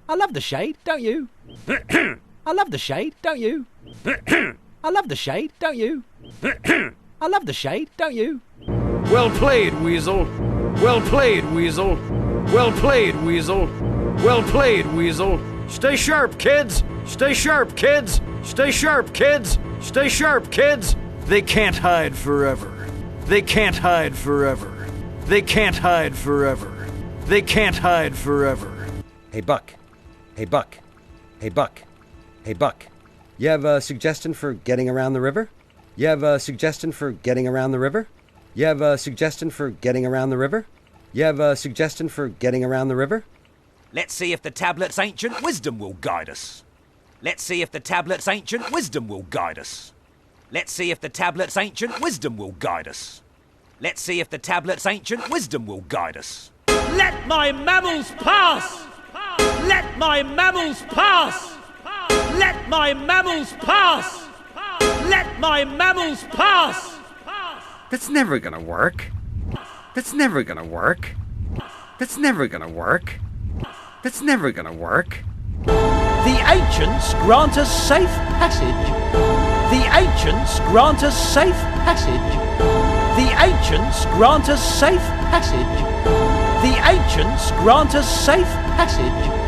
I love the shade, don't you? I love the shade, don't you? I love the shade, don't you? I love the shade, don't you? Well played, Weasel. Well played, Weasel. Well played, Weasel. Well played, Weasel. Stay sharp, kids. Stay sharp, kids. Stay sharp, kids. Stay sharp, kids. They can't hide forever. They can't hide forever. They can't hide forever. They can't hide forever. Hey, Buck. Hey, Buck. Hey, Buck. Hey, Buck. You have a suggestion for getting around the river? You have a suggestion for getting around the river? You have a suggestion for getting around the river? You have a suggestion for getting around the river? Let's see if the tablet's ancient wisdom will guide us. Let's see if the tablet's ancient wisdom will guide us. Let's see if the tablet's ancient wisdom will guide us. Let's see if the tablet's ancient wisdom will guide us. Let my mammals pass! Let my mammals pass! Let my mammals pass! Let my mammals pass! That's never gonna work. That's never gonna work. That's never gonna work. That's never gonna work. The ancients grant us safe passage. The ancients grant us safe passage. The ancients grant us safe passage. The ancients grant us safe passage.